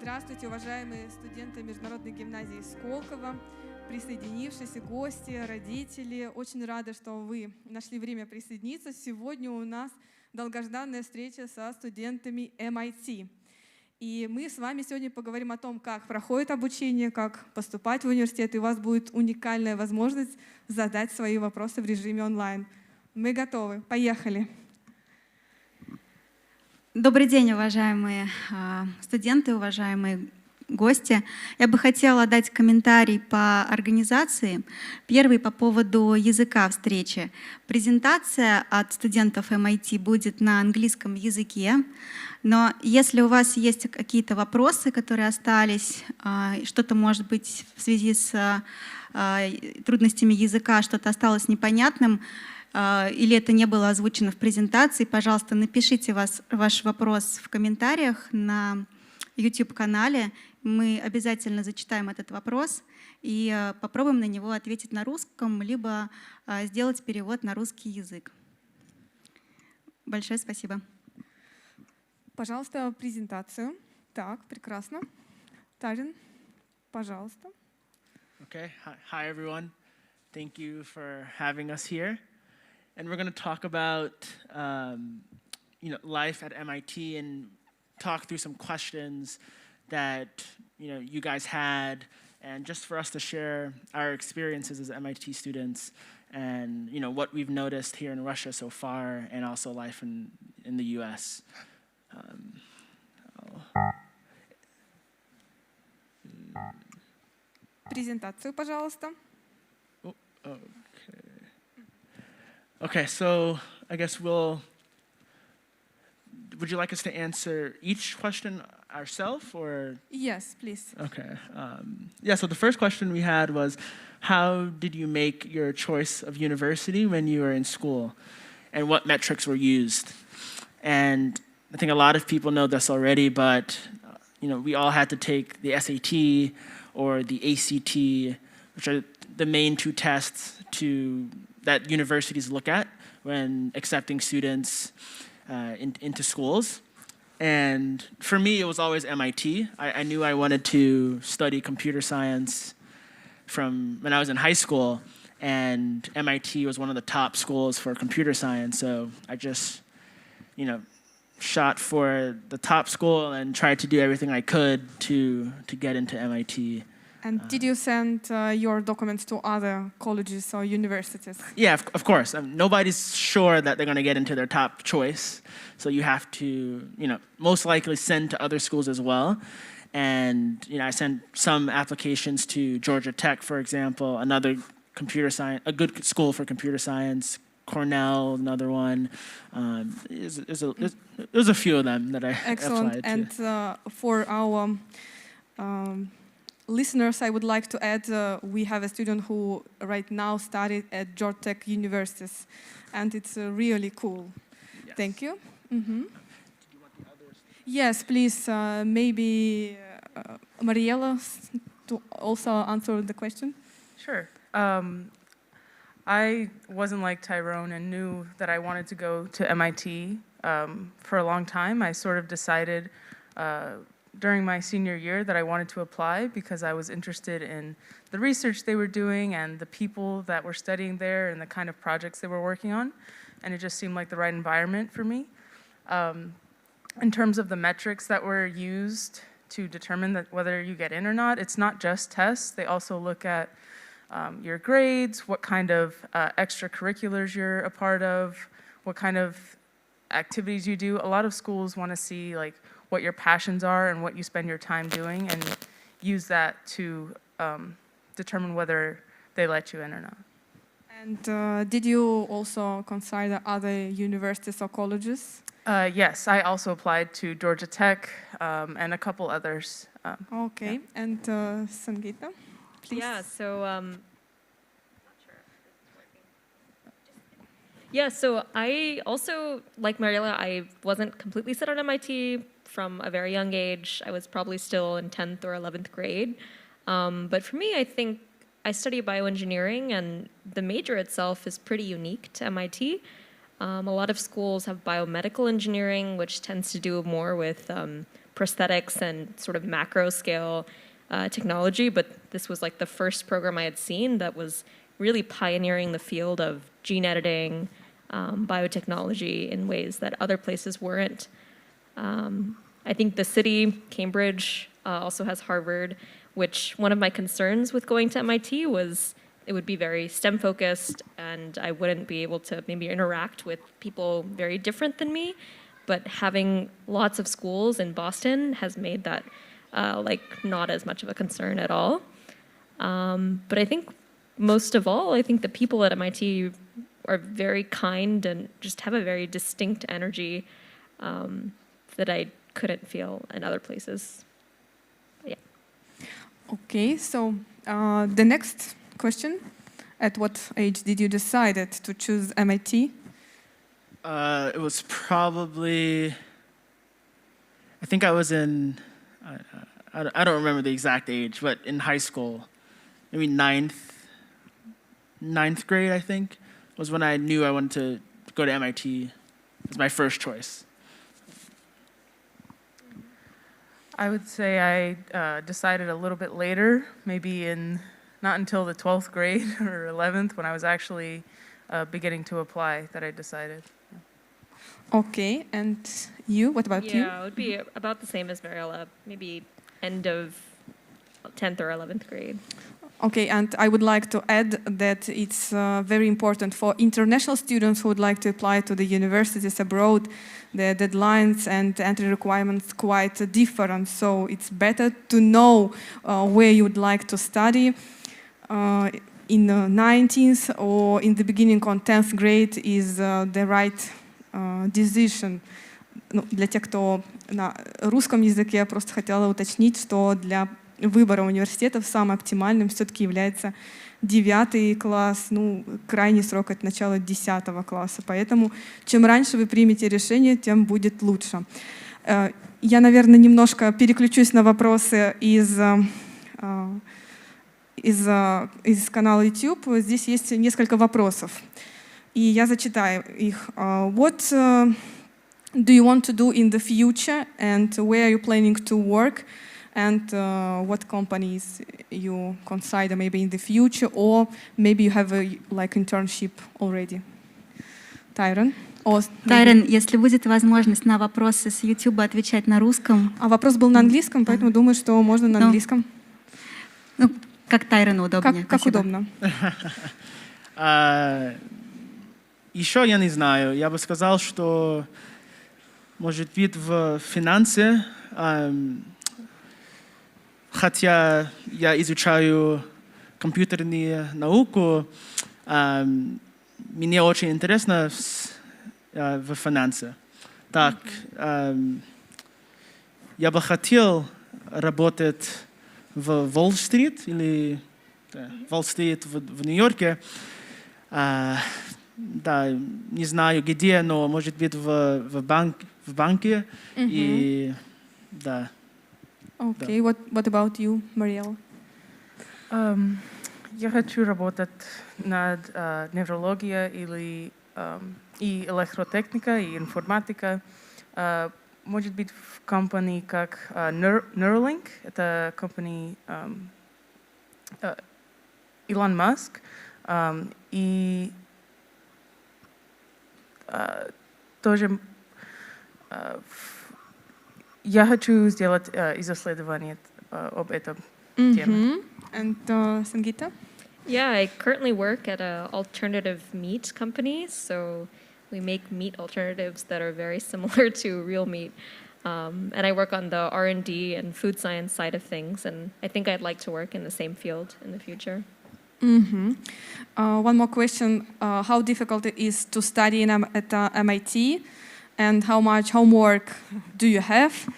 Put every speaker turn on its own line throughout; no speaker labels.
Здравствуйте, уважаемые студенты Международной гимназии Сколково, присоединившиеся гости, родители. Очень рада, что вы нашли время присоединиться. Сегодня у нас долгожданная встреча со студентами MIT. И мы с вами сегодня поговорим о том, как проходит обучение, как поступать в университет, и у вас будет уникальная возможность задать свои вопросы в режиме онлайн. Мы готовы. Поехали.
Добрый день, уважаемые студенты, уважаемые гости. Я бы хотела дать комментарий по организации. Первый по поводу языка встречи. Презентация от студентов MIT будет на английском языке, но если у вас есть какие-то вопросы, которые остались, что-то может быть в связи с трудностями языка, что-то осталось непонятным, или это не было озвучено в презентации, пожалуйста, напишите ваш вопрос в комментариях на YouTube-канале. Мы обязательно зачитаем этот вопрос и попробуем на него ответить на русском, либо сделать перевод на русский язык. Большое спасибо.
Пожалуйста, презентацию. Так, прекрасно. Тарин, пожалуйста.
Okay. Hi, everyone. Thank you for having us here. And we're going to talk about life at MIT and talk through some questions that you guys had, and just for us to share our experiences as MIT students and what we've noticed here in Russia so far, and also life in the U.S.
Презентацию, пожалуйста.
Okay, so I guess would you like us to answer each question ourselves, or?
Yes, please.
Okay. So the first question we had was, how did you make your choice of university when you were in school, and what metrics were used? And I think a lot of people know this already, but we all had to take the SAT or the ACT, which are the main two tests that universities look at when accepting students into schools. And for me, it was always MIT. I knew I wanted to study computer science from when I was in high school, and MIT was one of the top schools for computer science. So I just, shot for the top school and tried to do everything I could to get into MIT.
And did you send your documents to other colleges or universities?
Yeah, of course. Nobody's sure that they're going to get into their top choice. So you have to, most likely send to other schools as well. And, I sent some applications to Georgia Tech, for example, another computer science, a good school for computer science, Cornell, another one. There's a few of them that I
Excellent.
applied to.
And for our listeners, I would like to add we have a student who right now studied at Georgia Tech universities, and it's really cool.
Yes.
Thank you. Mm-hmm. Yes, please, maybe Mariela to also answer the question.
Sure. I wasn't like Tyrone and knew that I wanted to go to MIT for a long time. I sort of decided during my senior year that I wanted to apply because I was interested in the research they were doing and the people that were studying there and the kind of projects they were working on. And it just seemed like the right environment for me. In terms of the metrics that were used to determine whether you get in or not, it's not just tests. They also look at your grades, what kind of extracurriculars you're a part of, what kind of activities you do. A lot of schools want to see what your passions are and what you spend your time doing, and use that to determine whether they let you in or not.
And did you also consider other universities or colleges?
Yes, I also applied to Georgia Tech and a couple others.
Okay, yeah. And Sangeeta, please.
Yeah, so so I also, like Mariela, I wasn't completely set on MIT from a very young age. I was probably still in 10th or 11th grade. But for me, I think I study bioengineering, and the major itself is pretty unique to MIT. A lot of schools have biomedical engineering, which tends to do more with prosthetics and sort of macro scale technology, but this was like the first program I had seen that was really pioneering the field of gene editing, biotechnology in ways that other places weren't. I think the city, Cambridge, also has Harvard, which one of my concerns with going to MIT was it would be very STEM focused and I wouldn't be able to maybe interact with people very different than me. But having lots of schools in Boston has made that like not as much of a concern at all. But I think most of all, I think the people at MIT are very kind and just have a very distinct energy that I couldn't feel in other places. Yeah.
Okay, so the next question: at what age did you decide to choose MIT?
It was probably, I think I was in, I don't remember the exact age, but in high school, maybe ninth grade, I think, was when I knew I wanted to go to MIT. It was my first choice.
I would say I decided a little bit later, maybe not until the 12th grade or 11th, when I was actually beginning to apply, that I decided.
Okay, and you? What about you?
Yeah, it would be about the same as Mariela, maybe end of 10th or 11th grade.
Okay, and I would like to add that it's very important for international students who would like to apply to the universities abroad. The deadlines and entry requirements quite different, so it's better to know where you would like to study. In the 19th or in the beginning on 10th grade is the right decision. Ну, для тех, кто на русском языке, я просто хотела уточнить, что для выбора университетов самым оптимальным все-таки является 9 класс, ну, крайний срок от начала 10 класса. Поэтому чем раньше вы примете решение, тем будет лучше. Я, наверное, немножко переключусь на вопросы из канала YouTube. Здесь есть несколько вопросов, и я зачитаю их. What do you want to do in the future, and where are you planning to work, and what companies you consider maybe in the future, or maybe you have a like internship already? Тайрон?
Тайрон, если будет возможность на вопросы с YouTube отвечать на русском.
А вопрос был на английском, поэтому думаю, что можно на английском.
Ну, как Тайрону удобнее.
Как удобно.
Еще я не знаю. Я бы сказал, что может быть в финансе, хотя я изучаю компьютерную науку, мне очень интересно в финансе. Так, я бы хотел работать в Уолл-стрит или Уолл-стрит в Нью-Йорке. Да, не знаю где, но может быть в банке. И да.
Okay, what about you, Mariela?
Я хочу работать над неврологией и электротехника, и информатика. Может быть, в компании как Neuralink, это компания Илон Маск. И тоже я хочу сделать исследование об этом теме.
And Sangeeta?
Yeah, I currently work at an alternative meat company, so we make meat alternatives that are very similar to real meat. And I work on the R&D and food science side of things, and I think I'd like to work in the same field in the future.
One more question. How difficult it is to study at MIT, and how much homework do you have,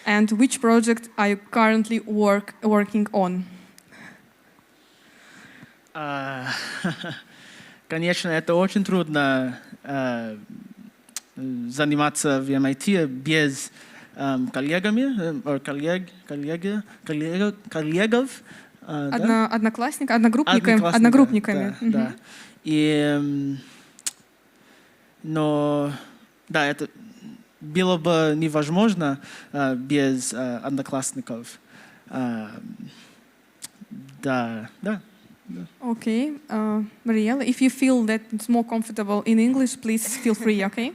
and which project are you currently working on?
Конечно, это очень трудно заниматься в MIT без коллегов.
Одногруппниками.
Да. И, но, да, это было бы невозможно без одноклассников. Да.
Okay, Mariella, if you feel that it's more comfortable in English, please feel free, okay?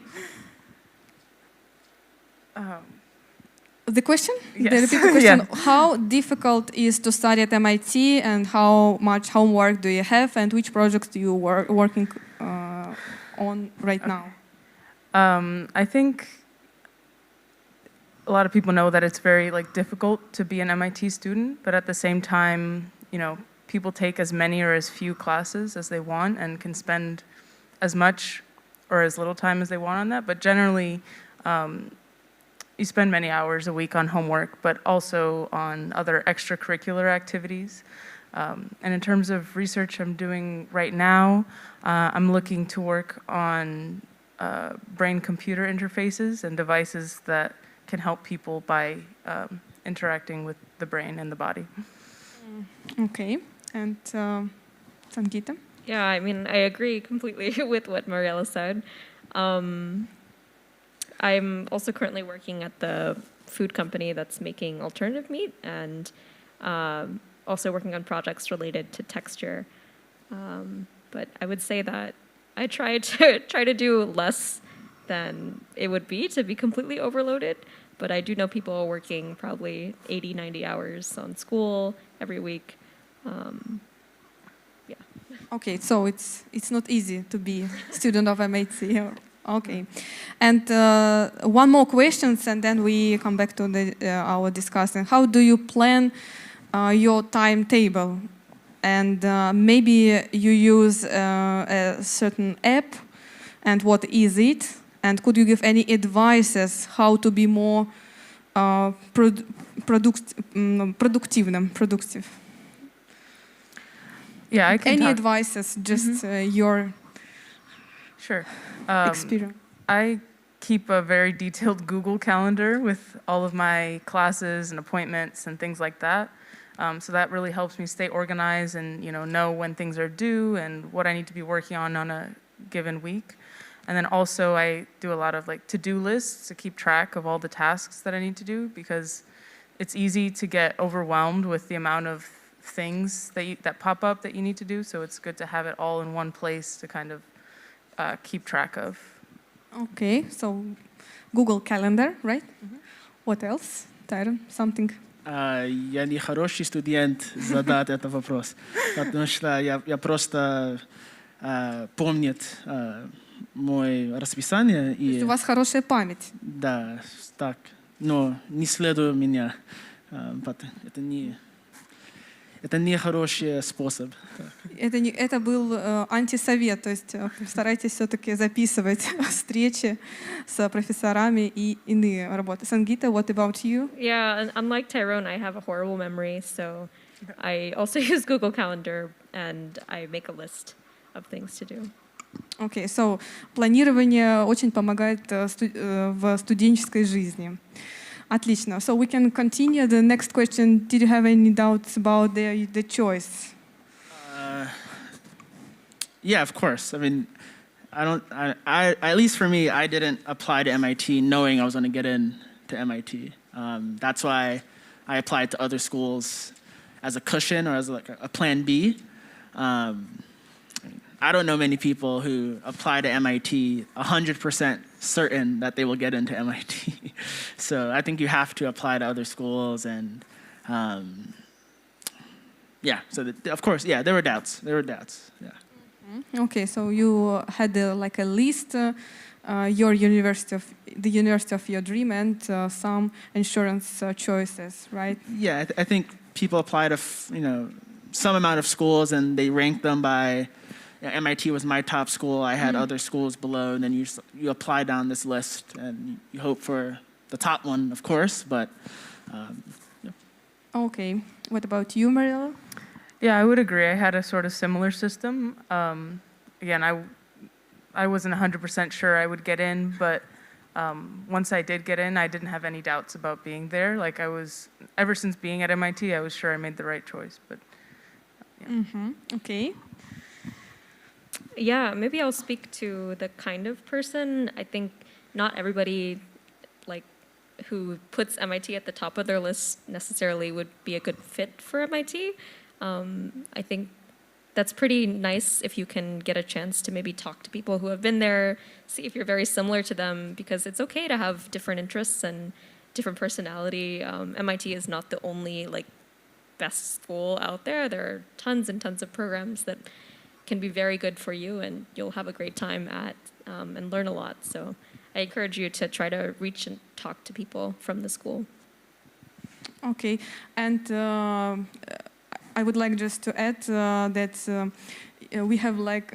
The question?
Yes.
The repeat question.
Yeah.
How difficult is to study at MIT, and how much homework do you have, and which projects do you working on right now?
I think a lot of people know that it's very difficult to be an MIT student, but at the same time, people take as many or as few classes as they want and can spend as much or as little time as they want on that. But generally, you spend many hours a week on homework, but also on other extracurricular activities. And in terms of research I'm doing right now, I'm looking to work on brain-computer interfaces and devices that can help people by interacting with the brain and the body.
Okay, and Sangeeta?
Yeah, I mean, I agree completely with what Mariella said. I'm also currently working at the food company that's making alternative meat, and also working on projects related to texture. But I would say that I try to do less than it would be to be completely overloaded. But I do know people working probably 80, 90 hours on school every week. Yeah.
Okay, so it's not easy to be a student of MIT. Okay, and one more question, and then we come back to our discussion. How do you plan your timetable? And maybe you use a certain app, and what is it? And could you give any advices how to be more productive?
Yeah, I can
Any
talk.
advices? Just your
Sure.
experience.
I keep a very detailed Google Calendar with all of my classes and appointments and things like that. So that really helps me stay organized and know when things are due and what I need to be working on a given week. And then also I do a lot of to-do lists to keep track of all the tasks that I need to do, because it's easy to get overwhelmed with the amount of things that pop up that you need to do. So it's good to have it all in one place to kind of keep track of.
Okay, so Google Calendar, right? What else? Tyron, something?
Я не хороший студент задать этот вопрос, потому что я просто помнит мое расписание.
То есть у вас хорошая память.
Да, так. Но не следуй меня. Это не хороший способ.
Это был антисовет, то есть старайтесь все-таки записывать встречи с профессорами и иные работы. Sangeeta, what about you?
Yeah, and unlike Tyrone, I have a horrible memory, so I also use Google Calendar, and I make a list of things to do.
Okay, so планирование очень помогает в студенческой жизни. Отлично. So we can continue. The next question. Did you have any doubts about the choice?
Yeah, of course. I mean, I at least for me, I didn't apply to MIT knowing I was going to get in to MIT. That's why I applied to other schools as a cushion or as a plan B. I don't know many people who apply to MIT 100% certain that they will get into MIT. So I think you have to apply to other schools, and yeah. So of course, yeah, there were doubts. Yeah.
Okay, so you had a list, the university of your dream, and some insurance choices, right?
Yeah, I think people apply to some amount of schools, and they rank them by. MIT was my top school. I had other schools below, and then you apply down this list, and you hope for the top one, of course. But yeah.
Okay, what about you, Mariella?
Yeah, I would agree. I had a sort of similar system. Again, I wasn't 100% sure I would get in, but once I did get in, I didn't have any doubts about being there. Ever since being at MIT, I was sure I made the right choice. But yeah.
Okay.
Yeah, maybe I'll speak to the kind of person. I think not everybody who puts MIT at the top of their list necessarily would be a good fit for MIT. I think that's pretty nice if you can get a chance to maybe talk to people who have been there, see if you're very similar to them, because it's okay to have different interests and different personality. MIT is not the only like best school out there. There are tons and tons of programs that can be very good for you, and you'll have a great time at and learn a lot. So I encourage you to try to reach and talk to people from the school.
Okay, and I would like just to add that we have like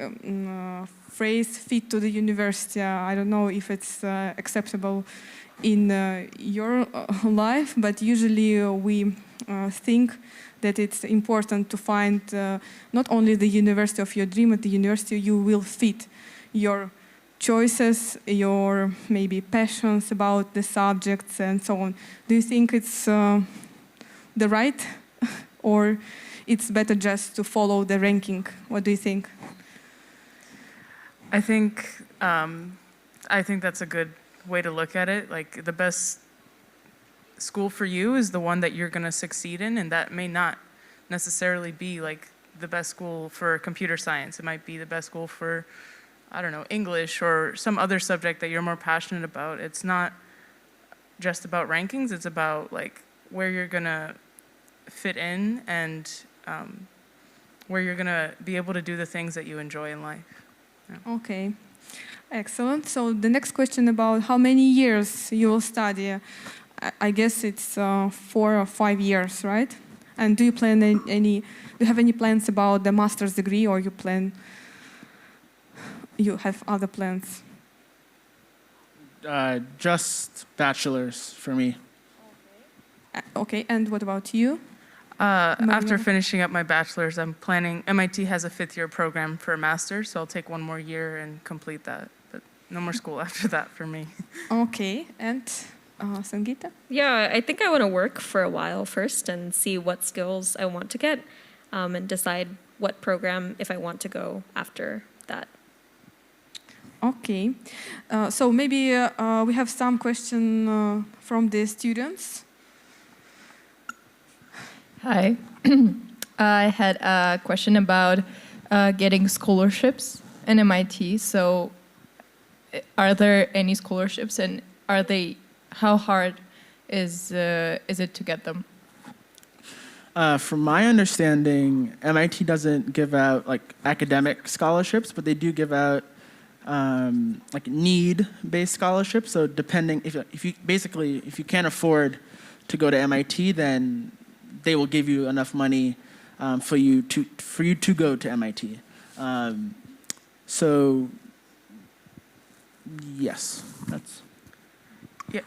phrase "fit to the university." I don't know if it's acceptable in your life, but usually we think that it's important to find not only the university of your dream, but the university you will fit your choices, your maybe passions about the subjects and so on. Do you think it's the right, or it's better just to follow the ranking? What do you think?
I think that's a good way to look at it. Like the best school for you is the one that you're going to succeed in, and that may not necessarily be like the best school for computer science. It might be the best school for, I don't know, English or some other subject that you're more passionate about. It's not just about rankings. It's about like where you're going to fit in and where you're going to be able to do the things that you enjoy in life. Yeah.
Okay, excellent. So the next question about how many years you will study. I guess it's 4 or 5 years, right? And do you plan do you have any plans about the master's degree, or you have other plans?
Just bachelor's for me.
Okay, and what about you?
After finishing up my bachelor's, I'm planning, MIT has a 5th-year program for a master's, so I'll take 1 more year and complete that. But no more school after that for me.
Okay, and Sangeeta?
Yeah, I think I want to work for a while first and see what skills I want to get, and decide what program if I want to go after that.
Okay, so maybe we have some question from the students.
Hi. I had a question about getting scholarships in MIT. So are there any scholarships, and how hard is it to get them?
From my understanding, MIT doesn't give out like academic scholarships, but they do give out like need-based scholarships. So depending, if you can't afford to go to MIT, then they will give you enough money for you to go to MIT. So yes, that's.
Yeah.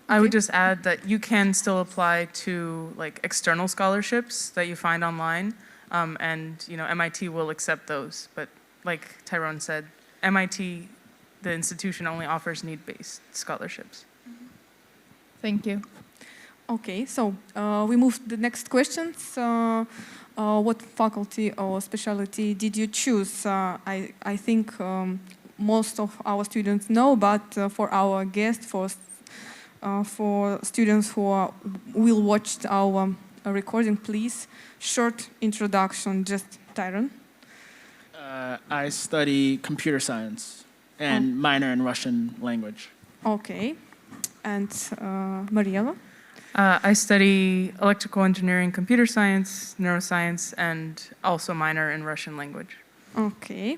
I would just add that you can still apply to like external scholarships that you find online, and MIT will accept those. But like Tyrone said, MIT, the institution, only offers need-based scholarships.
Thank you.
Okay, so we move to the next questions. What faculty or specialty did you choose? I think most of our students know, but for our guests, for students who will watch our recording, please, short introduction, just Tyrone.
I study computer science and minor in Russian language.
Okay, and Mariela?
I study electrical engineering, computer science, neuroscience, and also minor in Russian language.
Okay.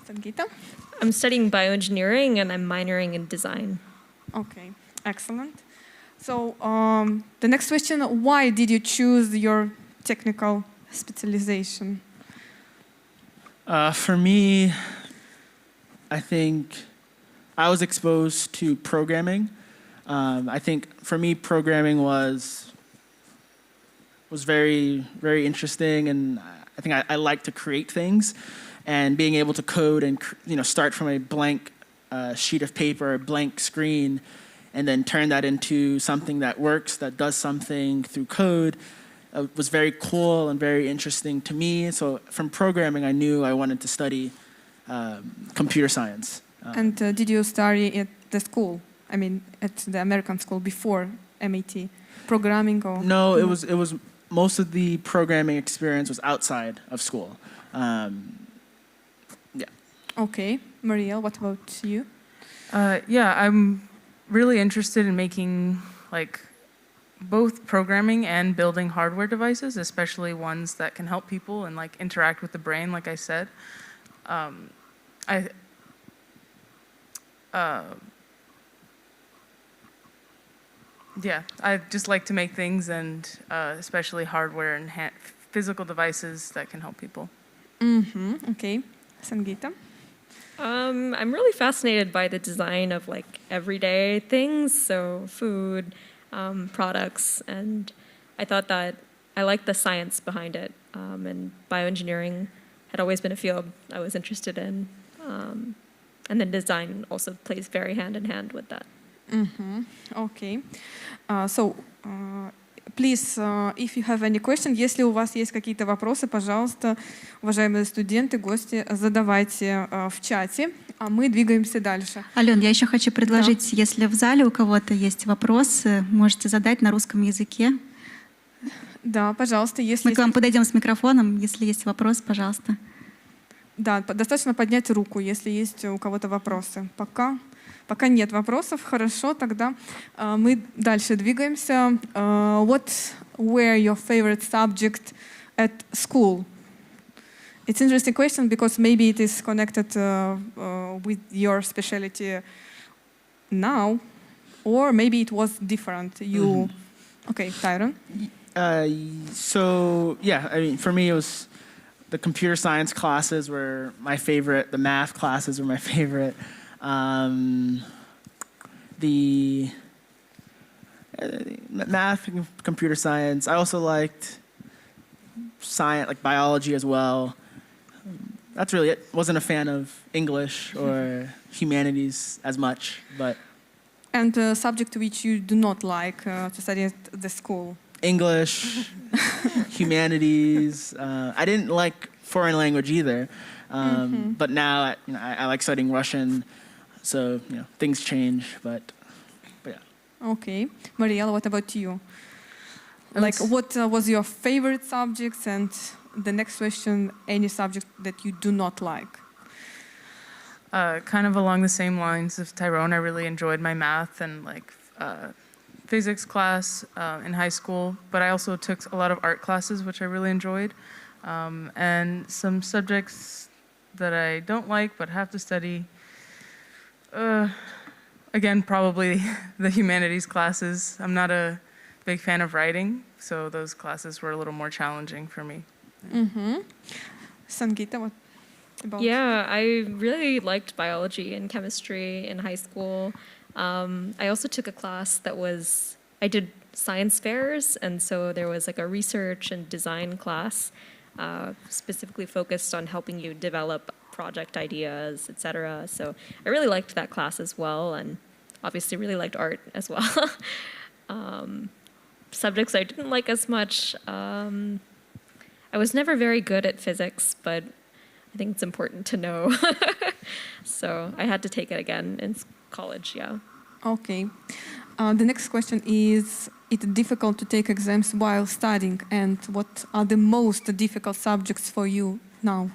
Sangeeta?
I'm studying bioengineering and I'm minoring in design.
Okay, excellent. So the next question, why did you choose your technical specialization?
For me, I think I was exposed to programming. I think for me, programming was very, very interesting, and I think I like to create things, and being able to code and start from a blank sheet of paper, a blank screen, and then turn that into something that works, that does something through code, was very cool and very interesting to me. So from programming, I knew I wanted to study computer science.
And did you study at the school? I mean, at the American school before MIT? Programming or?
No, it was most of the programming experience was outside of school. Yeah.
Okay. Marielle, what about you?
Yeah, I'm really interested in making like both programming and building hardware devices, especially ones that can help people and like interact with the brain, like I said. Yeah, I just like to make things and especially hardware and physical devices that can help people.
Okay. Sangeeta?
I'm really fascinated by the design of like everyday things, so food, products, and I thought that I liked the science behind it, and bioengineering had always been a field I was interested in, and then design also plays very hand in hand with that.
Okay. Please, if you have any question, если у вас есть какие-то вопросы, пожалуйста, уважаемые студенты, гости, задавайте в чате, а мы двигаемся дальше.
Ален, я еще хочу предложить, если в зале у кого-то есть вопросы, можете задать на русском языке.
Да, пожалуйста, если...
Мы к вам подойдем с микрофоном, если есть вопрос, пожалуйста.
Да, достаточно поднять руку, если есть у кого-то вопросы. Пока нет вопросов, хорошо, тогда мы дальше двигаемся. What were your favorite subject at school? It's an interesting question because maybe it is connected with your specialty now, or maybe it was different. Okay, Tyron?
So, yeah, I mean, for me, it was the computer science classes were my favorite. The math classes were my favorite. The math and computer science. I also liked science, like biology as well. That's really it. Wasn't a fan of English or humanities as much, but.
And a subject which you do not like to study at the school?
English, humanities. I didn't like foreign language either, but now I like studying Russian. So things change, but yeah.
Okay, Marielle, what about you? Like, what was your favorite subjects? And the next question: any subject that you do not like?
Kind of along the same lines of Tyrone, I really enjoyed my math and like physics class in high school, but I also took a lot of art classes, which I really enjoyed, and some subjects that I don't like but have to study. Again, probably the humanities classes. I'm not a big fan of writing, so those classes were a little more challenging for me.
Sangeeta, what about?
Yeah, I really liked biology and chemistry in high school. I also took a class I did science fairs, and so there was like a research and design class specifically focused on helping you develop project ideas, etc. So I really liked that class as well, and obviously really liked art as well. Subjects I didn't like as much. I was never very good at physics, but I think it's important to know. So I had to take it again in college, yeah.
Okay. The next question is, it's difficult to take exams while studying, and what are the most difficult subjects for you now?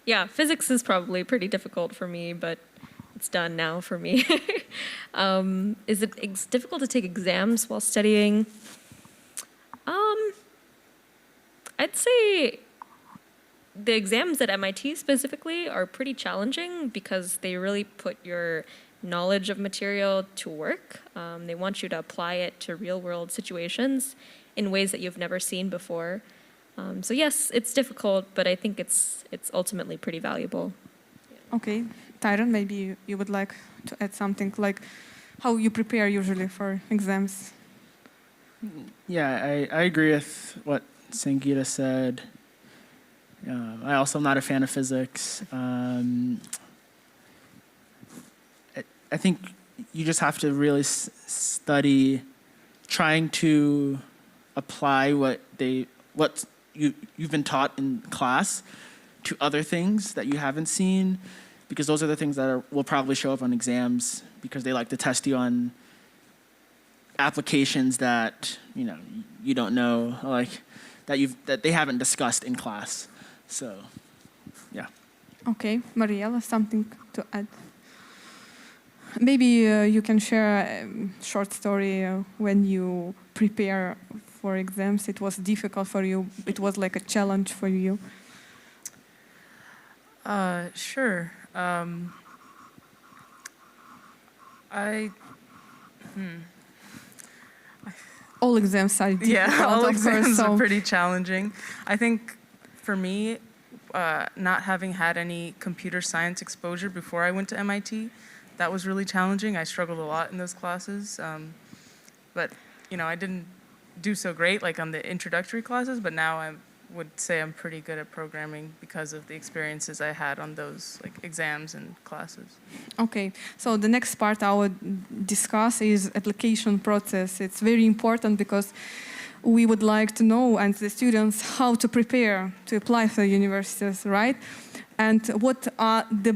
Yeah, physics is probably pretty difficult for me, but it's done now for me. Is it difficult to take exams while studying? I'd say the exams at MIT specifically are pretty challenging because they really put your knowledge of material to work. They want you to apply it to real-world situations in ways that you've never seen before. So yes, it's difficult, but I think it's ultimately pretty valuable.
Okay, Tyron, maybe you would like to add something, like how you prepare usually for exams.
Yeah, I agree with what Sangeeta said. I also am not a fan of physics. I think you just have to really study, trying to apply what you've been taught in class to other things that you haven't seen, because those are the things that will probably show up on exams, because they like to test you on applications that you don't know, like that they haven't discussed in class. So, yeah.
Okay, Mariela, something to add? Maybe you can share a short story when you prepare for exams. It was difficult for you. It was like a challenge for you.
Sure.
All exams are difficult.
Yeah, all
of course,
exams
so
are pretty challenging. I think for me, not having had any computer science exposure before I went to MIT, that was really challenging. I struggled a lot in those classes. But, I didn't do so great like on the introductory classes, but now I would say I'm pretty good at programming because of the experiences I had on those like exams and classes.
Okay, so the next part I would discuss is application process. It's very important because we would like to know, and the students, how to prepare to apply for universities, right? And what are the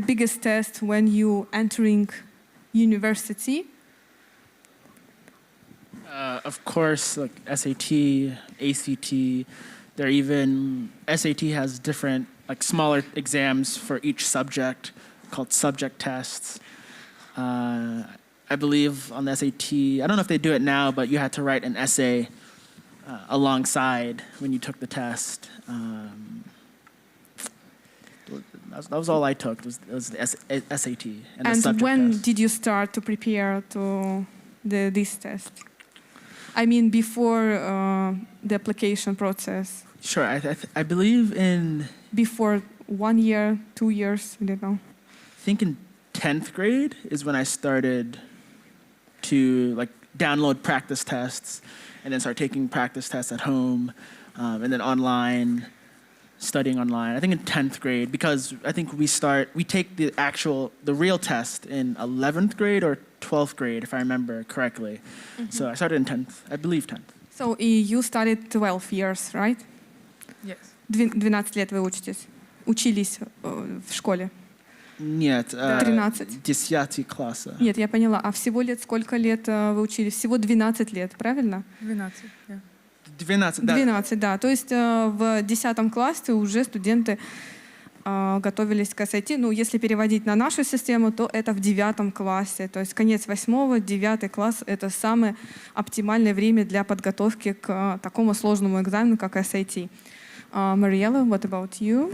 biggest tests when you entering university?
Of course, like SAT, ACT. There even SAT has different, like smaller exams for each subject called subject tests. I believe on the SAT, I don't know if they do it now, but you had to write an essay alongside when you took the test. That was all I took. It was the SAT and the subject
when
test.
did you start to prepare to this test? I mean, before the application process.
Sure, I believe in...
Before 1 year, 2 years, I don't know.
I think in 10th grade is when I started to like download practice tests and then start taking practice tests at home and then online, studying online. I think in 10th grade, because I think we take the real test in 11th grade or 12th grade, if I remember correctly. Mm-hmm. So I started in 10th, I believe 10th.
So you studied 12 years, right?
Yes.
12 лет вы учились в школе?
Нет,
13.
10 класса.
Нет, я поняла. А всего лет сколько лет вы учились? Всего 12 лет, правильно?
12, yeah.
12, да.
12, да. То есть в 10 классе уже студенты готовились к SAT. Ну, если переводить на нашу систему, то это в 9 классе. То есть конец 8, 9 класс — это самое оптимальное время для подготовки к такому сложному экзамену, как SAT. Mariela, what about you?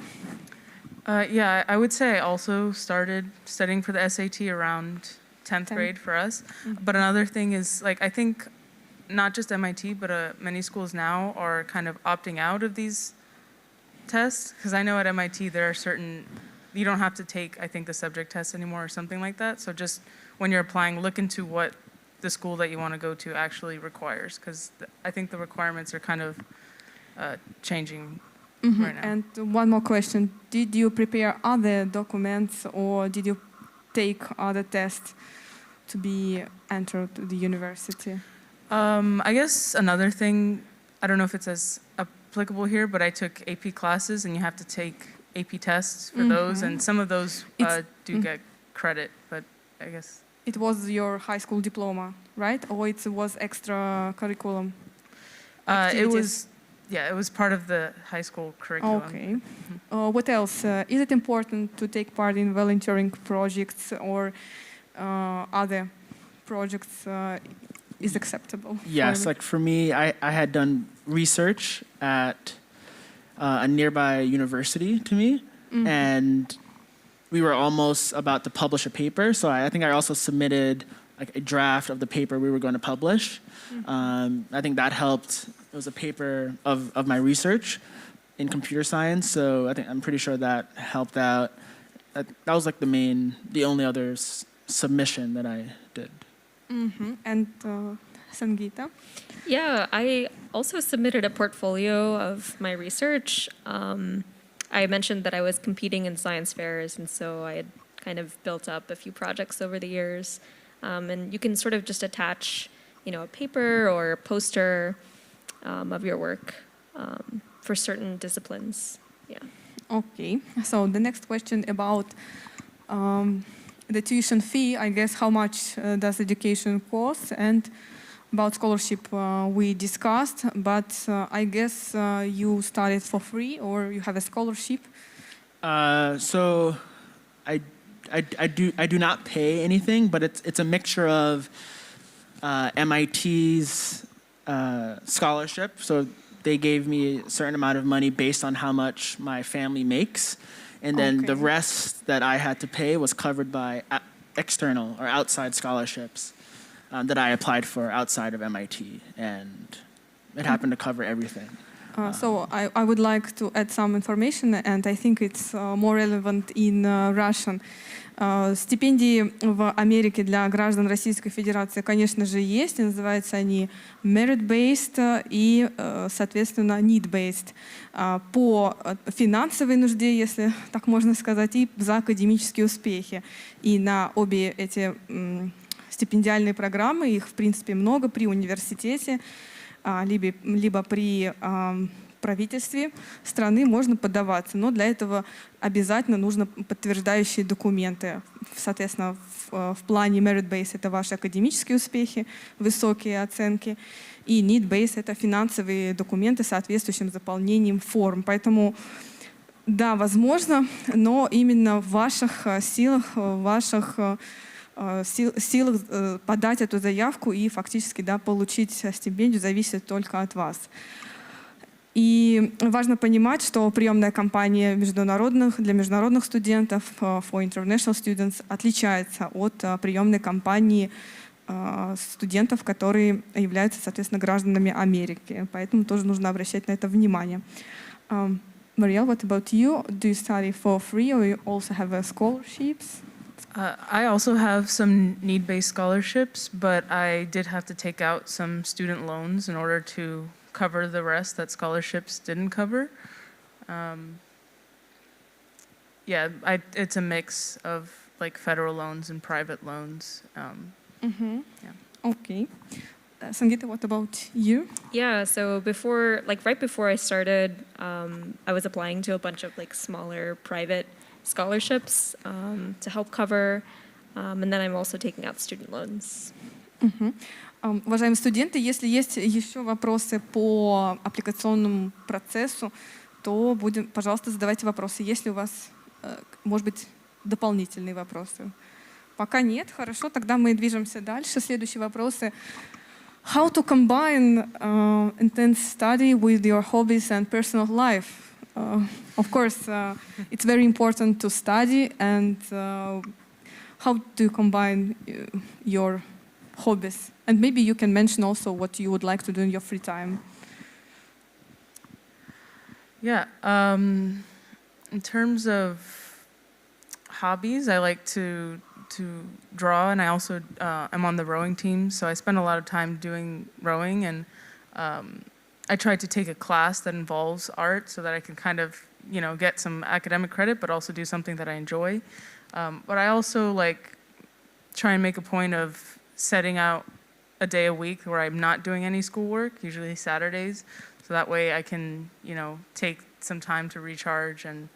Yeah, I would say I also started studying for the SAT around 10th grade for us. Mm-hmm. But another thing is, like, I think not just MIT, but many schools now are kind of opting out of these tests. Because I know at MIT there are you don't have to take, I think, the subject test anymore or something like that. So just when you're applying, look into what the school that you want to go to actually requires. Because I think the requirements are kind of changing.
Mm-hmm.
Right now.
And one more question. Did you prepare other documents or did you take other tests to be entered to the university?
I guess another thing, I don't know if it's as applicable here, but I took AP classes and you have to take AP tests for those, and some of those do get credit, but I guess...
It was your high school diploma, right? Or it was extra curriculum?
It was part of the high school curriculum.
Okay. What else? Is it important to take part in volunteering projects or other projects is acceptable?
Yes, like for me, I had done research at a nearby university to me, and we were almost about to publish a paper, so I think I also submitted like a draft of the paper we were going to publish. I think that helped. It was a paper of my research in computer science, so I'm pretty sure that helped out. That was like the only other submission that I did.
Mm-hmm. And Sangeeta?
Yeah, I also submitted a portfolio of my research. I mentioned that I was competing in science fairs, and so I had kind of built up a few projects over the years. And you can sort of just attach, a paper or a poster of your work for certain disciplines. Yeah.
Okay, so the next question about the tuition fee, I guess how much does education cost, and about scholarship we discussed, but I guess you studied for free or you have a scholarship.
So I do not pay anything, but it's a mixture of MIT's scholarship. So they gave me a certain amount of money based on how much my family makes. And then the
Okay.
rest that I had to pay was covered by external or outside scholarships that I applied for outside of MIT. And it happened to cover everything.
So I would like to add some information, and I think it's more relevant in Russian. Стипендии в Америке для граждан Российской Федерации, конечно же, есть. И называются они merit-based и, соответственно, need-based. По финансовой нужде, если так можно сказать, и за академические успехи. И на обе эти стипендиальные программы, их, в принципе, много при университете, либо при правительстве страны можно подаваться, но для этого обязательно нужно подтверждающие документы. Соответственно, в плане merit-based это ваши академические успехи, высокие оценки, и need-based это финансовые документы с соответствующим заполнением форм. Поэтому, да, возможно, но именно в ваших силах, силах подать эту заявку и фактически, да, получить стипендию зависит только от вас. И важно понимать, что приемная кампания для международных студентов, for international students, отличается от приемной кампании студентов, которые являются, соответственно, гражданами Америки. Поэтому тоже нужно обращать на это внимание. Marielle, what about you? Do you study for free or you also have scholarships?
I also have some need-based scholarships, but I did have to take out some student loans in order to cover the rest that scholarships didn't cover. It's a mix of like federal loans and private loans.
Okay. Sangeeta, what about you?
Yeah, so right before I started, I was applying to a bunch of like smaller private scholarships to help cover, and then I'm also taking out student loans.
Уважаемые студенты, если есть еще вопросы по аппликационному процессу, то пожалуйста, задавайте вопросы. Если у вас, может быть, дополнительные вопросы. Пока нет, хорошо, тогда мы движемся дальше. Следующие вопросы. How to combine intense study with your hobbies and personal life? Of course, it's very important to study, and how do you combine your hobbies? And maybe you can mention also what you would like to do in your free time.
Yeah, in terms of hobbies, I like to draw, and I also am on the rowing team, so I spend a lot of time doing rowing, and I try to take a class that involves art so that I can kind of, get some academic credit, but also do something that I enjoy. But I also try and make a point of setting out a day a week where I'm not doing any schoolwork, usually Saturdays, so that way I can, take some time to recharge and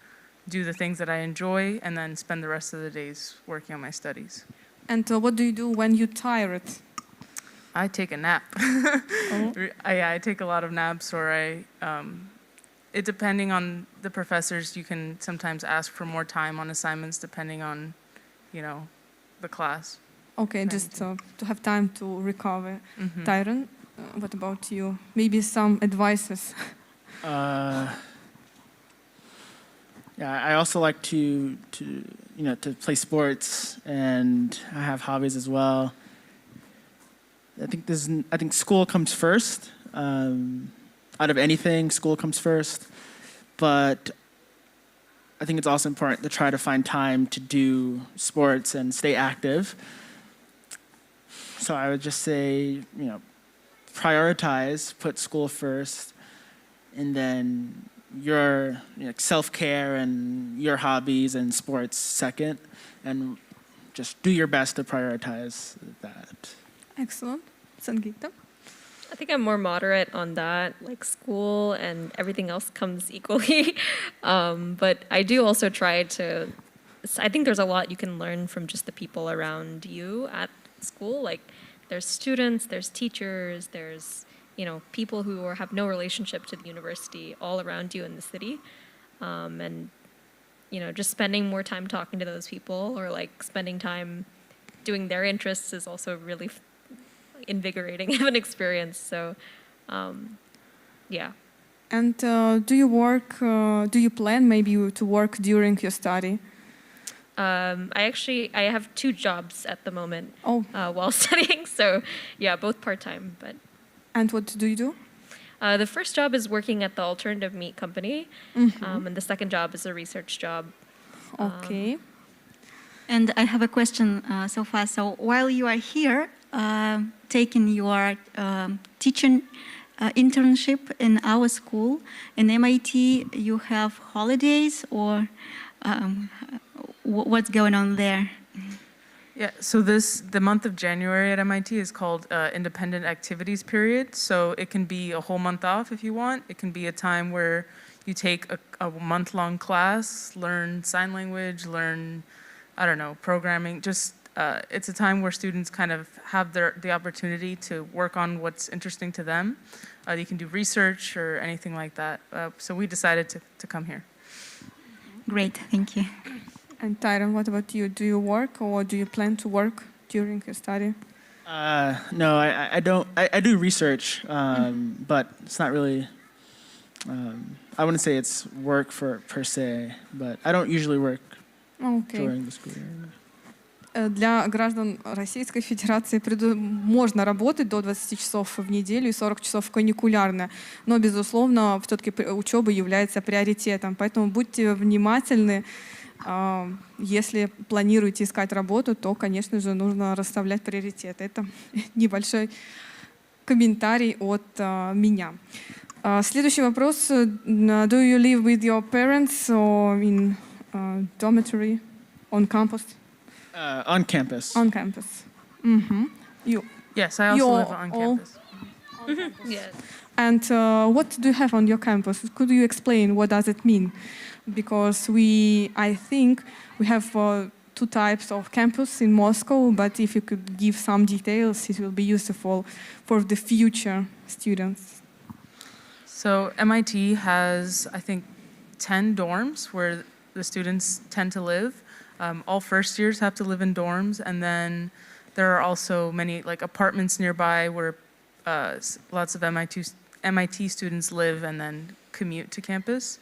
do the things that I enjoy, and then spend the rest of the days working on my studies.
And what do you do when you're tired?
I take a nap.
Oh.
I take a lot of naps, or it depending on the professors, you can sometimes ask for more time on assignments depending on, the class.
Okay, just to have time to recover. Tyron, what about you? Maybe some advices.
I also like to play sports, and I have hobbies as well. I think school comes first. Out of anything, school comes first. But I think it's also important to try to find time to do sports and stay active. So I would just say, prioritize, put school first, and then your self-care and your hobbies and sports second, and just do your best to prioritize that.
Excellent. Sangeeta?
I think I'm more moderate on that. Like school and everything else comes equally. But I do also try to. I think there's a lot you can learn from just the people around you at school. Like there's students, there's teachers, there's people who have no relationship to the university all around you in the city, and just spending more time talking to those people or like spending time doing their interests is also really invigorating of an experience. So, yeah.
And do you work? Do you plan maybe to work during your study?
I have 2 jobs at the moment.
Oh.
While studying. So yeah, both part-time. But.
And what do you do?
The first job is working at the alternative meat company, and the second job is a research job.
Okay.
And I have a question so far. So while you are here, taking your teaching internship in our school, in MIT, you have holidays or what's going on there?
Yeah, so the month of January at MIT is called Independent Activities Period. So it can be a whole month off if you want. It can be a time where you take a month-long class, learn sign language, learn, programming. Just it's a time where students kind of have the opportunity to work on what's interesting to them. You can do research or anything like that. So we decided to come here.
Great, thank you.
And Tyron, what about you? Do you work or do you plan to work during your study?
No, I don't. I do research, but it's not really. I wouldn't say it's work per se, but I don't usually work during the school year.
Для граждан Российской Федерации можно работать до 20 часов в неделю и 40 часов каникулярно, но, безусловно, все-таки учеба является приоритетом. Поэтому будьте внимательны. Если планируете искать работу, то, конечно же, нужно расставлять приоритеты. Это небольшой комментарий от меня. Следующий вопрос. Do you live with your parents or in dormitory, on campus?
On campus.
On campus.
Yes, I also live on campus.
Yes.
And what do you have on your campus? Could you explain what does it mean? Because I think we have 2 types of campus in Moscow, but if you could give some details, it will be useful for the future students.
So MIT has, I think, 10 dorms where the students tend to live. All first years have to live in dorms, and then there are also many like apartments nearby where lots of MIT students live and then commute to campus.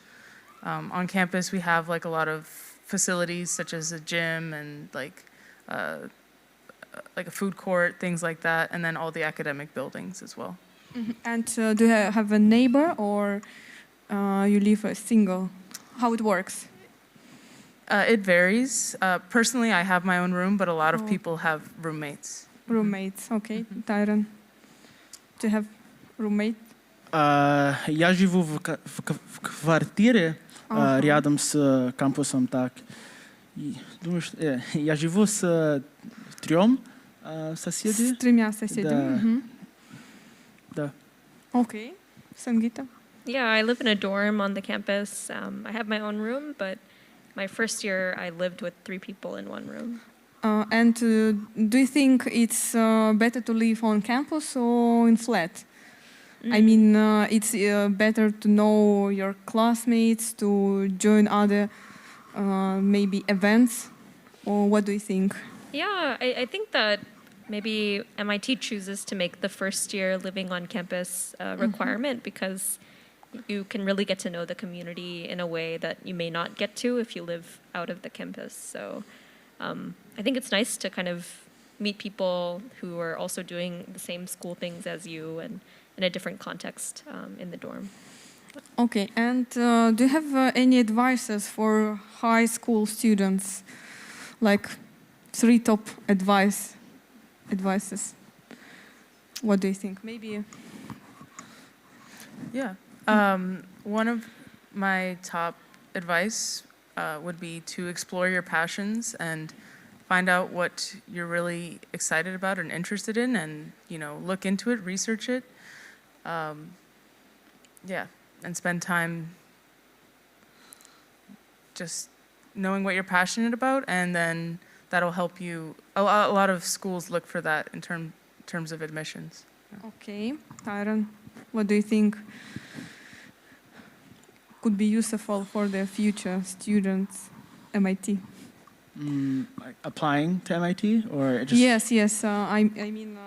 On campus, we have like a lot of facilities such as a gym and like a food court, things like that, and then all the academic buildings as well.
And do you have a neighbor or you live single? How it works?
It varies. Personally, I have my own room, but a lot of people have roommates.
Roommates, okay. Tyron, do you have roommate?
Я живу в квартире рядом с кампусом, так. Думаю, что я живу с 3 соседями.
С 3 соседями.
Да.
Okay. Сангита?
Yeah, I live in a dorm on the campus. I have my own room, but my first year I lived with 3 people in one room.
And do you think it's better to live on campus or in flat? I mean, it's better to know your classmates, to join other maybe events, or what do you think?
Yeah, I think that maybe MIT chooses to make the first year living on campus a requirement because you can really get to know the community in a way that you may not get to if you live out of the campus. So I think it's nice to kind of meet people who are also doing the same school things as you and in a different context in the dorm.
Okay, and do you have any advices for high school students? Like 3 top advices? What do you think? Maybe.
Yeah. One of my top advice would be to explore your passions and find out what you're really excited about and interested in and, look into it, research it. Yeah, and spend time just knowing what you're passionate about, and then that'll help you. A lot of schools look for that in terms of admissions.
Okay, Tyron, what do you think could be useful for the future students, MIT?
Like applying to MIT or just
Yes. I mean,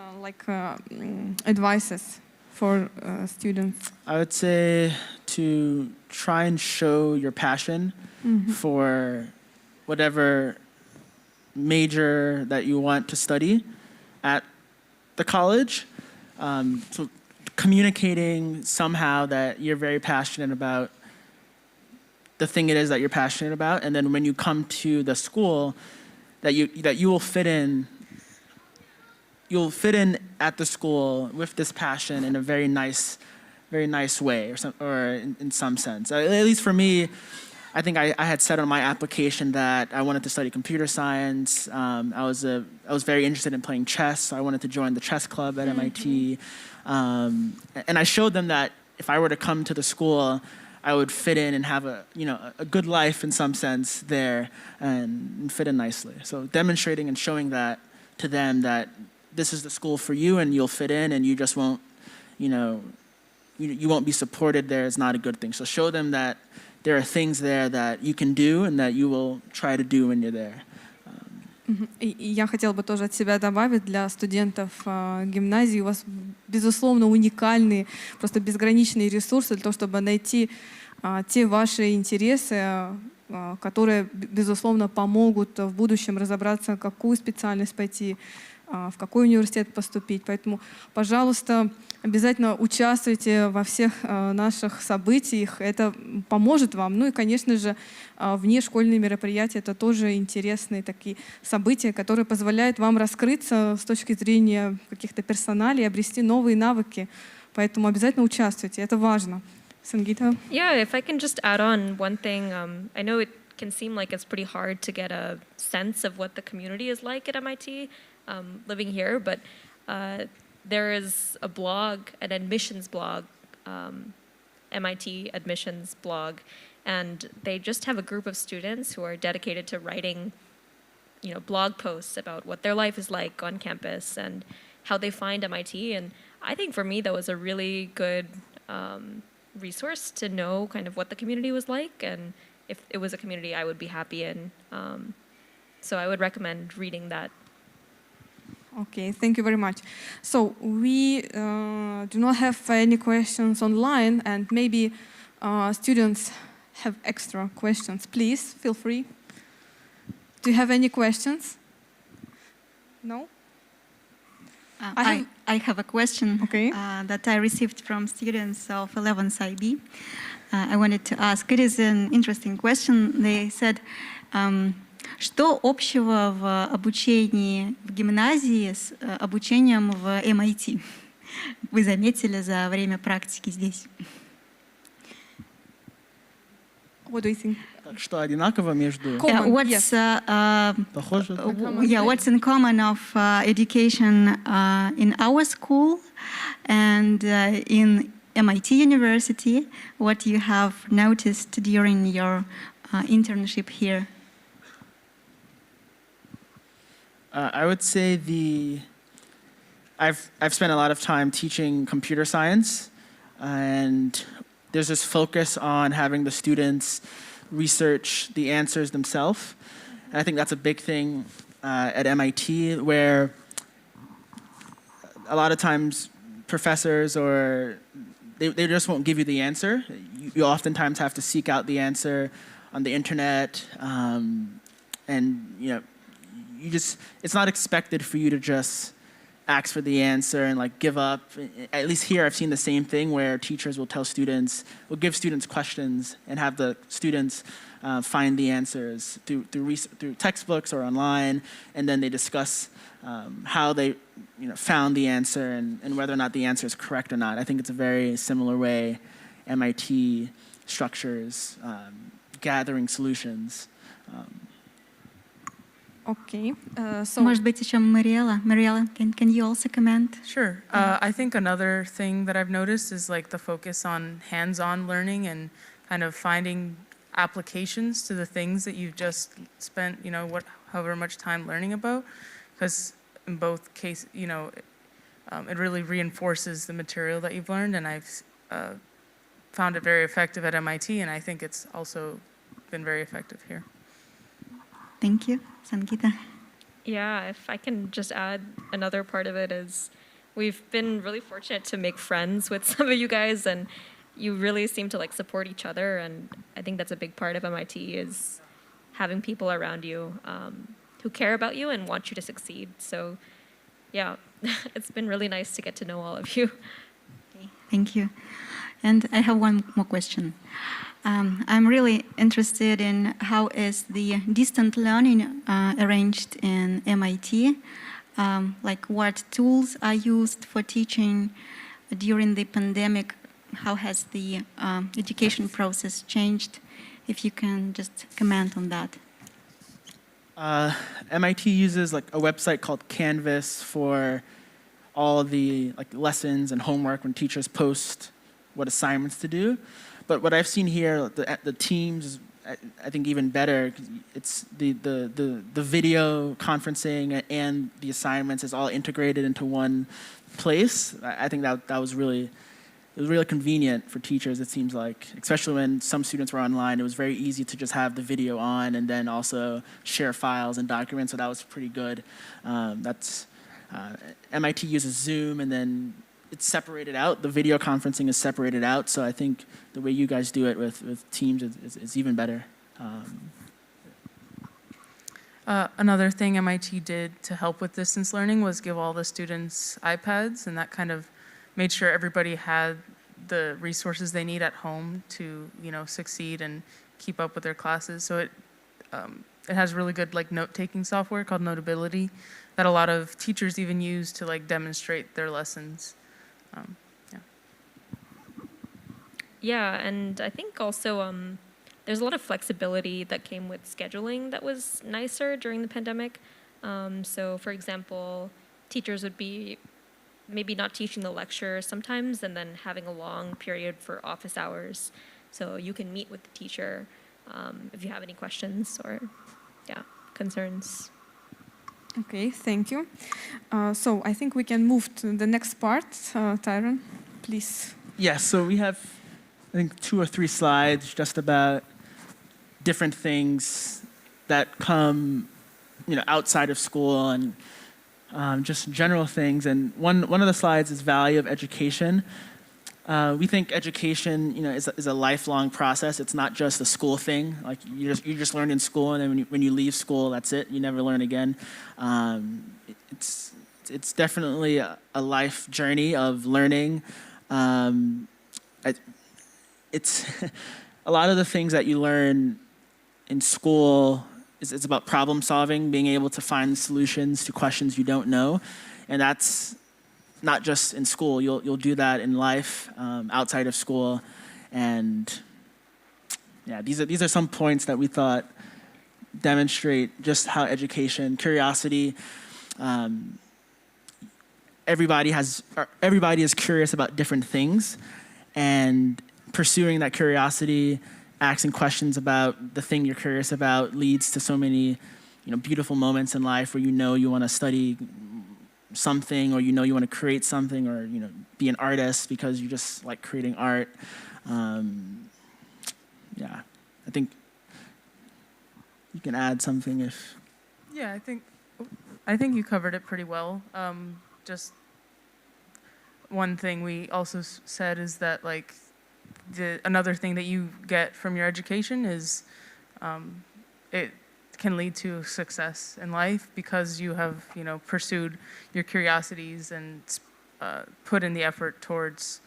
advices for students.
I would say to try and show your passion for whatever major that you want to study at the college. So communicating somehow that you're very passionate about the thing it is that you're passionate about, and then when you come to the school, that you will fit in. You'll fit in at the school with this passion in a very nice way, or in some sense. At least for me, I think I had said on my application that I wanted to study computer science. I was very interested in playing chess, so I wanted to join the chess club at MIT. And I showed them that if I were to come to the school, I would fit in and have a good life in some sense there and fit in nicely. So demonstrating and showing that to them that this is the school for you and you'll fit in and you just won't, you won't be supported there is not a good thing. So show them that there are things there that you can do and that you will try to do when you're there.
И я хотела бы тоже от себя добавить для студентов гимназии. У вас, безусловно, уникальные, просто безграничные ресурсы для того, чтобы найти те ваши интересы, которые, безусловно, помогут в будущем разобраться, какую специальность пойти, в какой университет поступить. Поэтому, пожалуйста, обязательно участвуйте во всех наших событиях. Это поможет вам. Ну и, конечно же, внешкольные мероприятия — это тоже интересные такие события, которые позволяют вам раскрыться с точки зрения каких-то персоналей, обрести новые навыки. Поэтому обязательно участвуйте. Это важно. Сангита?
Yeah, if I can just add on one thing, I know it can seem like it's pretty hard to get a sense of what the community is like at MIT living here, but there is a blog, an admissions blog, MIT admissions blog, and they just have a group of students who are dedicated to writing, blog posts about what their life is like on campus and how they find MIT. And I think for me that was a really good resource to know kind of what the community was like, and if it was a community I would be happy in. So I would recommend reading that.
Okay, thank you very much. So we do not have any questions online, and maybe students have extra questions. Please, feel free. Do you have any questions? No?
I have a question
Okay.
That I received from students of 11th IB. I wanted to ask, it is an interesting question. They said, что общего в обучении в гимназии с обучением в MIT? Вы заметили за время практики здесь?
What do you think?
Так что одинаково между
Common, yes.
похоже?
What's in common of education in our school and in MIT University? What you have noticed during your internship here?
I would say I've spent a lot of time teaching computer science, and there's this focus on having the students research the answers themselves. And I think that's a big thing at MIT, where a lot of times professors they just won't give you the answer. You oftentimes have to seek out the answer on the internet, and it's not expected for you to just ask for the answer and give up. At least here I've seen the same thing where teachers will give students questions and have the students find the answers through textbooks or online, and then they discuss how they found the answer and whether or not the answer is correct or not. I think it's a very similar way MIT structures gathering solutions.
Okay.
Может быть, еще Mariela. Mariela, can you also comment?
Sure. I think another thing that I've noticed is like the focus on hands-on learning and kind of finding applications to the things that you've just spent, however much time learning about. Because in both cases, it really reinforces the material that you've learned, and I've found it very effective at MIT, and I think it's also been very effective here.
Thank you. Sangita.
Yeah, if I can just add, another part of it is we've been really fortunate to make friends with some of you guys, and you really seem to like support each other, and I think that's a big part of MIT is having people around you who care about you and want you to succeed. So yeah, it's been really nice to get to know all of you.
Okay, thank you. And I have one more question. I'm really interested in how is the distant learning arranged in MIT? Like what tools are used for teaching during the pandemic? How has the education process changed? If you can just comment on that.
MIT uses like a website called Canvas for all the like lessons and homework when teachers post what assignments to do. But what I've seen here, the teams, I think even better. It's the video conferencing and the assignments is all integrated into one place. I think that was really convenient for teachers. It seems like, especially when some students were online, it was very easy to just have the video on and then also share files and documents. So that was pretty good. MIT uses Zoom, and then it's separated out. The video conferencing is separated out. So I think the way you guys do it with Teams is even better.
Another thing MIT did to help with distance learning was give all the students iPads, and that kind of made sure everybody had the resources they need at home to, succeed and keep up with their classes. So it has really good like note-taking software called Notability that a lot of teachers even use to like demonstrate their lessons.
Yeah, and I think also there's a lot of flexibility that came with scheduling that was nicer during the pandemic. So for example, teachers would be maybe not teaching the lecture sometimes and then having a long period for office hours. So you can meet with the teacher if you have any questions or concerns.
Okay, thank you. So I think we can move to the next part. Tyron, please.
Yes, so we have, I think, 2 or 3 slides just about different things that come, outside of school and just general things. And one of the slides is value of education. We think education, is a lifelong process. It's not just a school thing. Like you just learn in school, and then when you leave school, that's it. You never learn again. It's definitely a life journey of learning. It's a lot of the things that you learn in school is about problem solving, being able to find solutions to questions you don't know, and that's not just in school. You'll do that in life, outside of school, and these are some points that we thought demonstrate just how education, curiosity. Everybody is curious about different things, and pursuing that curiosity, asking questions about the thing you're curious about, leads to so many, beautiful moments in life where you want to study something, or you want to create something, or be an artist because you just like creating art. I think you can add something if.
Yeah, I think you covered it pretty well. Just one thing we also said is that like another thing that you get from your education is it can lead to success in life because you have pursued your curiosities and put in the effort towards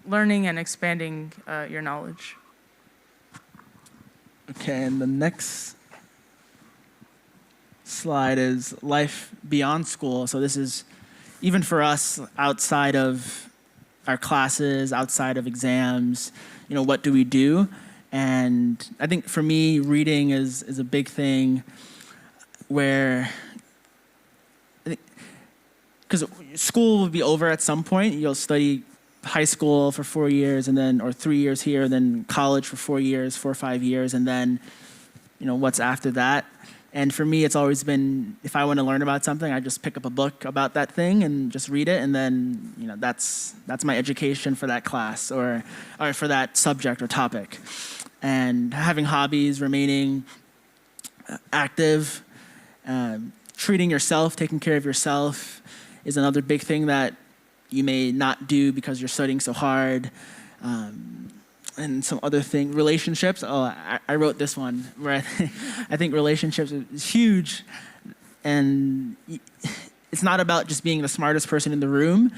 learning and expanding your knowledge.
Okay, and the next slide is life beyond school. So this is even for us outside of our classes, outside of exams, what do we do? And I think for me, reading is a big thing. where, because school will be over at some point. You'll study high school for 4 years, and then, or 3 years here, then college for 4 years, 4 or 5 years, and then, what's after that. And for me, it's always been, if I want to learn about something, I just pick up a book about that thing and just read it, and then, that's my education for that class or for that subject or topic. And having hobbies, remaining active, treating yourself, taking care of yourself is another big thing that you may not do because you're studying so hard. And some other thing, relationships. Oh, I wrote this one where I think relationships is huge. And it's not about just being the smartest person in the room.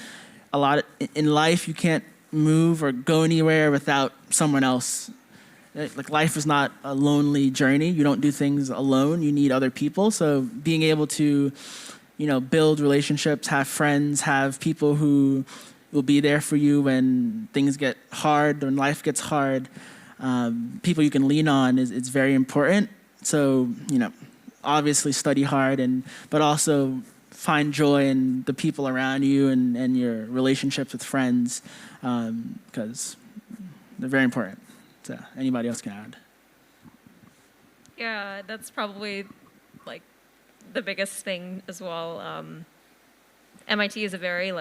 In life, you can't move or go anywhere without someone else. Like, life is not a lonely journey. You don't do things alone. You need other people. So being able to, build relationships, have friends, have people who will be there for you when things get hard, when life gets hard. People you can lean on is very important. So, obviously study hard, but also find joy in the people around you and your relationships with friends, because they're very important. So anybody else can add.
Yeah, that's probably like the biggest thing as well. MIT is a very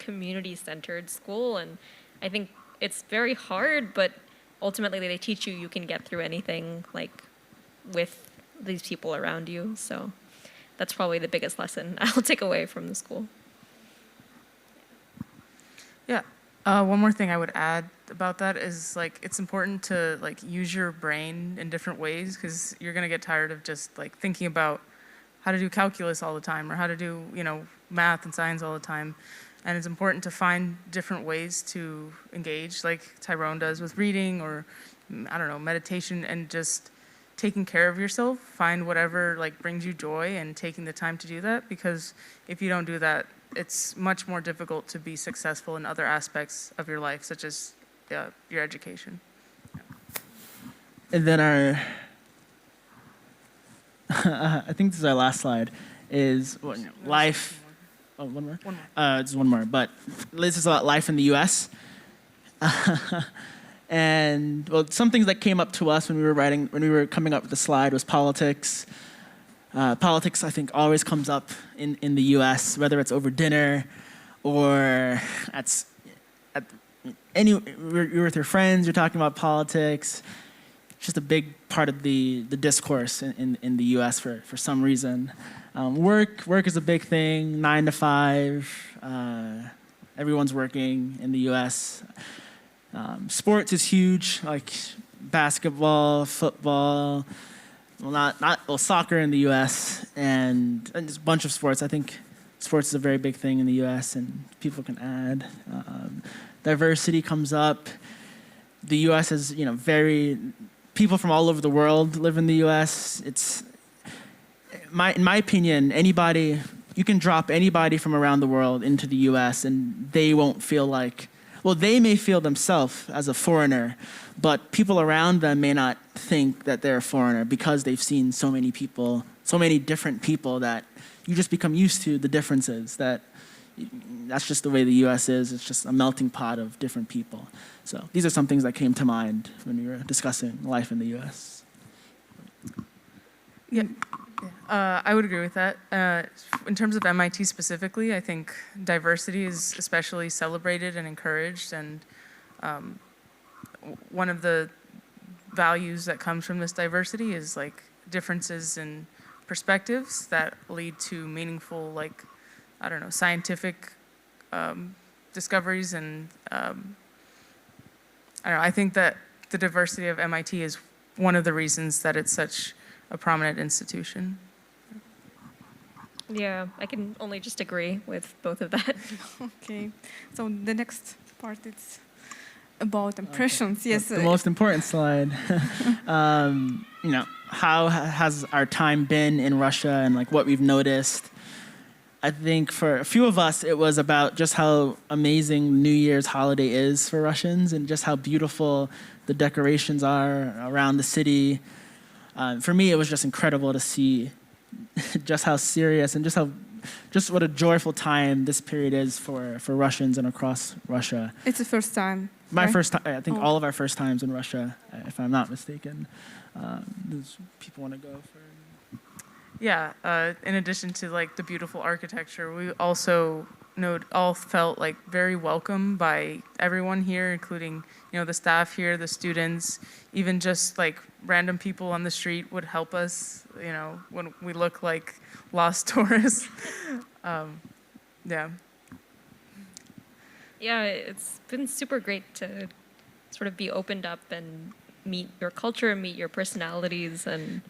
community-centered school, and I think it's very hard, but ultimately they teach you can get through anything with these people around you. So that's probably the biggest lesson I'll take away from the school.
Yeah. One more thing I would add about that is it's important to use your brain in different ways, because you're gonna get tired of just thinking about how to do calculus all the time or how to do math and science all the time. And it's important to find different ways to engage, like Tyrone does with reading or meditation, and just taking care of yourself. Find whatever brings you joy and taking the time to do that, because if you don't do that, it's much more difficult to be successful in other aspects of your life, such as your education.
And then I think this is our last slide, is life. Oh, one more?
One more.
Just one more, but this is about life in the U.S. And some things that came up to us when we were coming up with the slide was politics. Politics, I think, always comes up in the U.S., whether it's over dinner or you're with your friends, you're talking about politics. It's just a big part of the discourse in the U.S. for some reason. Work is a big thing, 9 to 5. Everyone's working in the U.S. Sports is huge, like basketball, football. Soccer in the U.S. and just a bunch of sports. I think sports is a very big thing in the U.S. and people can add. Diversity comes up. The U.S. is, people from all over the world live in the U.S. In my opinion, you can drop anybody from around the world into the U.S. and they won't feel they may feel themselves as a foreigner, but people around them may not think that they're a foreigner because they've seen so many people, so many different people, that you just become used to the differences. That's just the way the U.S. is. It's just a melting pot of different people. So these are some things that came to mind when we were discussing life in the U.S.
Yeah. I would agree with that. In terms of MIT specifically, I think diversity is especially celebrated and encouraged, and one of the values that comes from this diversity is differences in perspectives that lead to meaningful, scientific discoveries, and I think that the diversity of MIT is one of the reasons that it's such a prominent institution.
Yeah, I can only just agree with both of that.
Okay, so the next part is about impressions.
Okay.
Yes,
the most important slide. How has our time been in Russia and what we've noticed? I think for a few of us, it was about just how amazing New Year's holiday is for Russians and just how beautiful the decorations are around the city. For me, it was just incredible to see just how serious and just what a joyful time this period is for Russians and across Russia.
It's the first time.
My
right?
first time, I think
Oh.
all of our first times in Russia, if I'm not mistaken. Does people want to go for?
Yeah, in addition to like the beautiful architecture, we also all felt like very welcome by everyone here, including the staff here, the students, even just like random people on the street would help us, when we look like lost tourists. Yeah.
Yeah, it's been super great to sort of be opened up and meet your culture, meet your personalities, and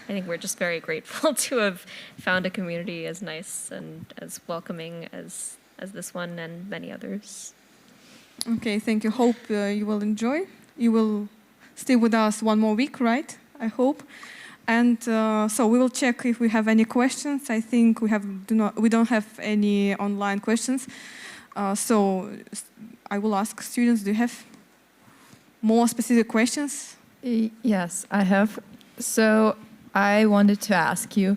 I think we're just very grateful to have found a community as nice and as welcoming as this one and many others.
Okay, thank you. Hope you will enjoy. You will stay with us one more week, right? I hope. And so we will check if we have any questions. I think we don't have any online questions. So I will ask students, do you have more specific questions?
Yes, I have. So I wanted to ask you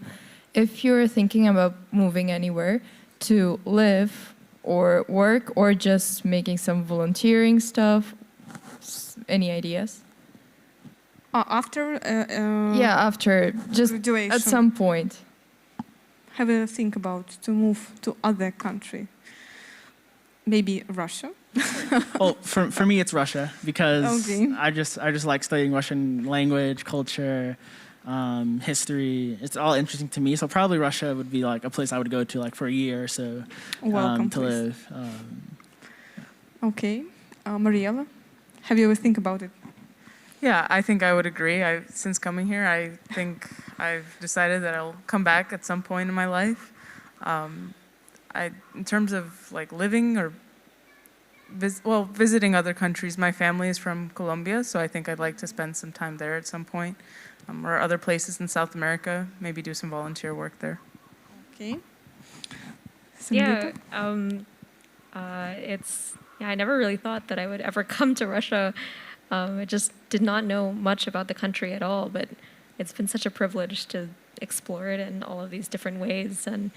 if you're thinking about moving anywhere to live or work or just making some volunteering stuff. Any ideas?
After?
After, just
graduation.
at some point.
Have a think about to move to other country. Maybe Russia.
Well, for me, it's Russia because
Okay.
I just like studying Russian language, culture, history. It's all interesting to me. So probably Russia would be like a place I would go to like for a year or so
Welcome,
to
please.
live.
Okay. Mariela, have you ever think about it?
Yeah, I think I would agree. Since coming here, I think I've decided that I'll come back at some point in my life. In terms of like living or visiting other countries, my family is from Colombia, so I think I'd like to spend some time there at some point, or other places in South America, maybe do some volunteer work there.
Okay.
Yeah, I never really thought that I would ever come to Russia. I just did not know much about the country at all, but it's been such a privilege to explore it in all of these different ways. And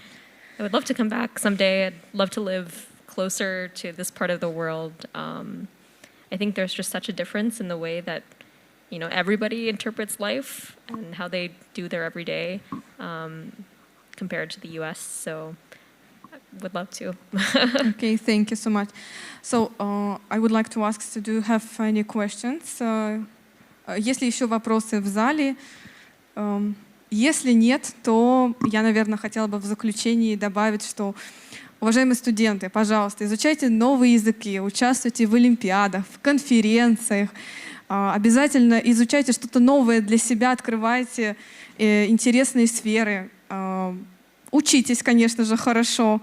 I would love to come back someday. I'd love to live closer to this part of the world. I think there's just such a difference in the way that, everybody interprets life and how they do their everyday compared to the US. So would love to.
Okay, thank you so much. So I would like to ask, do you have any questions? Есть ли еще вопросы в зале? Если нет, то я, наверное, хотела бы в заключении добавить, что, уважаемые студенты, пожалуйста, изучайте новые языки, участвуйте в олимпиадах, в конференциях, обязательно изучайте что-то новое для себя, открывайте интересные сферы, учитесь, конечно же, хорошо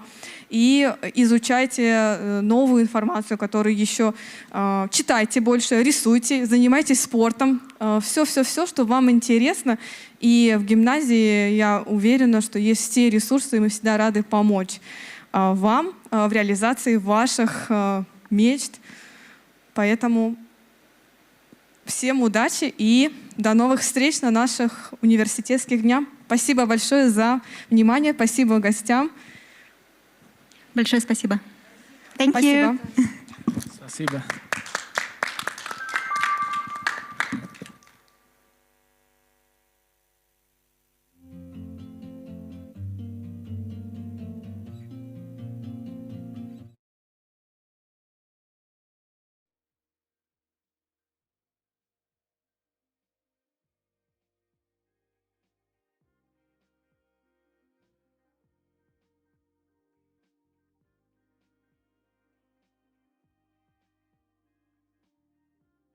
и изучайте новую информацию, которую еще читайте больше, рисуйте, занимайтесь спортом, все, что вам интересно. И в гимназии я уверена, что есть все ресурсы, и мы всегда рады помочь вам в реализации ваших мечт. Поэтому всем удачи и до новых встреч на наших университетских днях. Спасибо большое за внимание, спасибо гостям.
Большое спасибо. Thank
Спасибо.
you.
Спасибо.